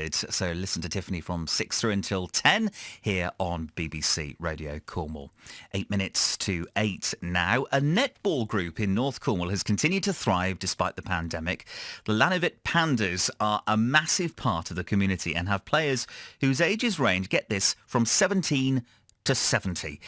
did. So listen to Tiffany from 6 through until 10 here on BBC Radio Cornwall. 8 minutes to 8 now. A netball group in North Cornwall has continued to thrive despite the pandemic. The Lanivet Pandas are a massive part of the community and have players whose ages range, get this, from 17 to 70.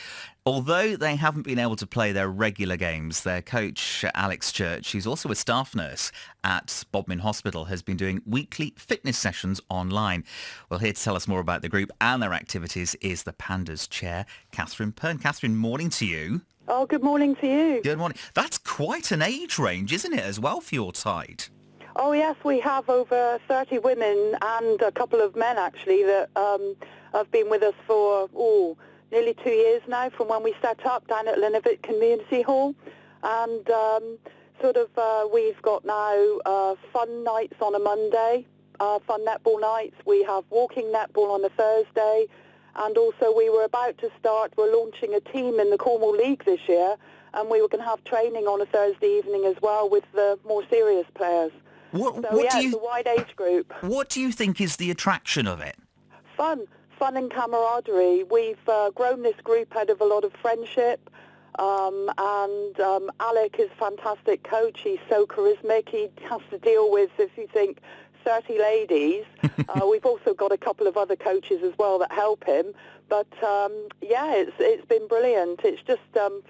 Although they haven't been able to play their regular games, their coach, Alex Church, who's also a staff nurse at Bodmin Hospital, has been doing weekly fitness sessions online. Well, here to tell us more about the group and their activities is the Pandas chair, Catherine Pern. Catherine, morning to you. Oh, good morning to you. Good morning. That's quite an age range, isn't it, as well, for your side? Oh, yes, we have over 30 women and a couple of men, actually, that have been with us for, nearly 2 years now from when we set up down at Lanivet Community Hall. And we've got now fun nights on a Monday, fun netball nights. We have walking netball on a Thursday. And also we're launching a team in the Cornwall League this year. And we were going to have training on a Thursday evening as well with the more serious players. It's a wide age group. What do you think is the attraction of it? Fun and camaraderie. We've grown this group out of a lot of friendship, and Alec is a fantastic coach. He's so charismatic. He has to deal with, if you think, 30 ladies. We've also got a couple of other coaches as well that help him. But it's been brilliant. It's just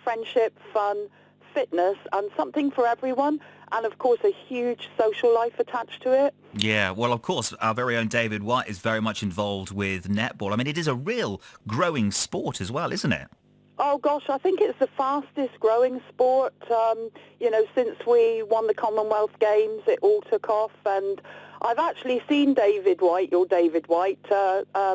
friendship, fun, fitness, and something for everyone. And, of course, a huge social life attached to it. Yeah, well, of course, our very own David White is very much involved with netball. I mean, it is a real growing sport as well, isn't it? Oh, gosh, I think it's the fastest growing sport. Since we won the Commonwealth Games, it all took off. And I've actually seen David White,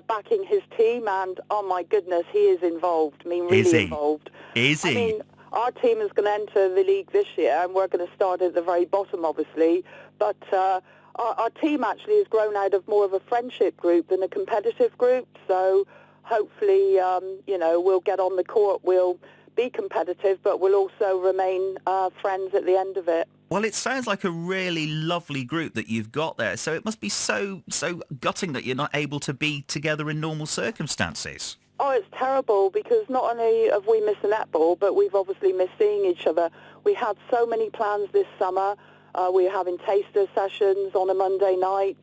backing his team. And, oh, my goodness, he is involved. I mean, really involved. Is he? I mean, our team is going to enter the league this year, and we're going to start at the very bottom, obviously. But our team actually has grown out of more of a friendship group than a competitive group. So hopefully, we'll get on the court, we'll be competitive, but we'll also remain friends at the end of it. Well, it sounds like a really lovely group that you've got there. So it must be so gutting that you're not able to be together in normal circumstances. Oh, it's terrible because not only have we missed the netball, but we've obviously missed seeing each other. We had so many plans this summer. We're having taster sessions on a Monday night.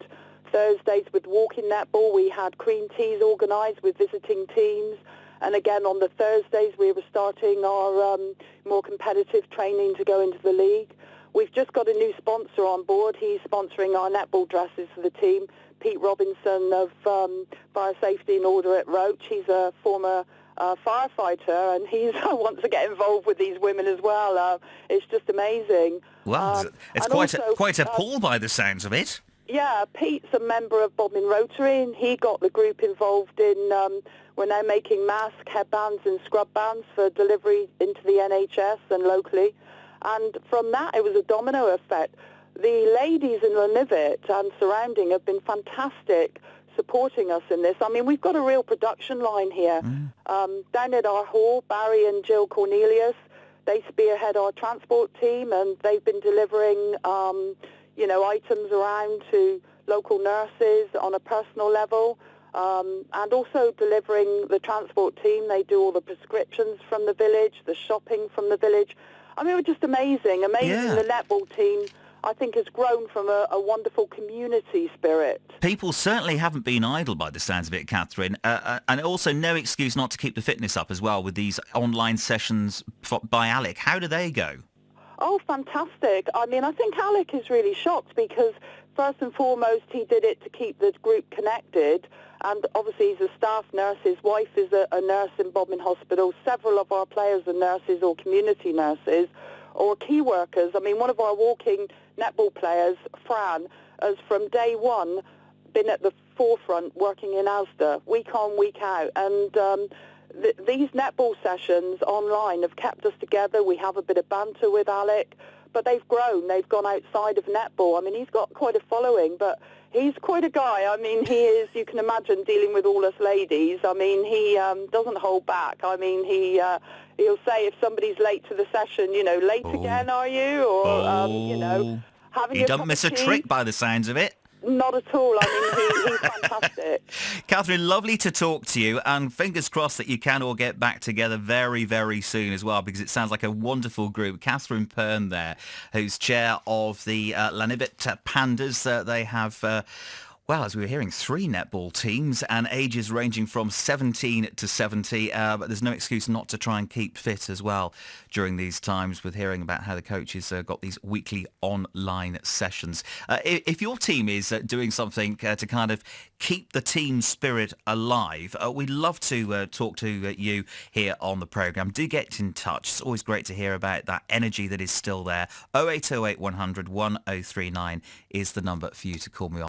Thursdays with walking netball. We had cream teas organised with visiting teams. And again, on the Thursdays, we were starting our more competitive training to go into the league. We've just got a new sponsor on board. He's sponsoring our netball dresses for the team. Pete Robinson of Fire Safety and Order at Roach. He's a former firefighter, and he wants to get involved with these women as well. It's just amazing. Well, it's quite a pull by the sounds of it. Yeah, Pete's a member of Bodmin Rotary, and he got the group involved in, we're now making masks, headbands and scrub bands for delivery into the NHS and locally. And from that, it was a domino effect. The ladies in Lanivet and surrounding have been fantastic supporting us in this. I mean, we've got a real production line here. Down at our hall, Barry and Jill Cornelius, they spearhead our transport team, and they've been delivering, items around to local nurses on a personal level, and also delivering the transport team. They do all the prescriptions from the village, the shopping from the village. I mean, it was just amazing. Yeah. The netball team, I think, has grown from a wonderful community spirit. People certainly haven't been idle by the sounds of it, Catherine. And also no excuse not to keep the fitness up as well with these online sessions by Alec. How do they go? Oh, fantastic. I mean, I think Alec is really shocked because first and foremost, he did it to keep the group connected. And obviously he's a staff nurse. His wife is a nurse in Bodmin Hospital. Several of our players are nurses or community nurses or key workers. I mean, one of our walking netball players, Fran, has from day one been at the forefront working in Asda, week on, week out. And these netball sessions online have kept us together. We have a bit of banter with Alec, but they've grown. They've gone outside of netball. I mean, he's got quite a following, but he's quite a guy. I mean, he is, you can imagine, dealing with all us ladies. I mean, he doesn't hold back. I mean, he'll say if somebody's late to the session, late again, are you? Or, having you don't miss a trick by the sounds of it. Not at all. I mean, he's fantastic. Catherine, lovely to talk to you, and fingers crossed that you can all get back together very, very soon as well, because it sounds like a wonderful group. Catherine Pern there, who's chair of the Lanivet Pandas. They have... well, as we were hearing, 3 netball teams and ages ranging from 17 to 70, but there's no excuse not to try and keep fit as well during these times, with hearing about how the coaches got these weekly online sessions. If your team is doing something to kind of keep the team spirit alive, we'd love to talk to you here on the programme. Do get in touch. It's always great to hear about that energy that is still there. 0808 100 1039 is the number for you to call me on.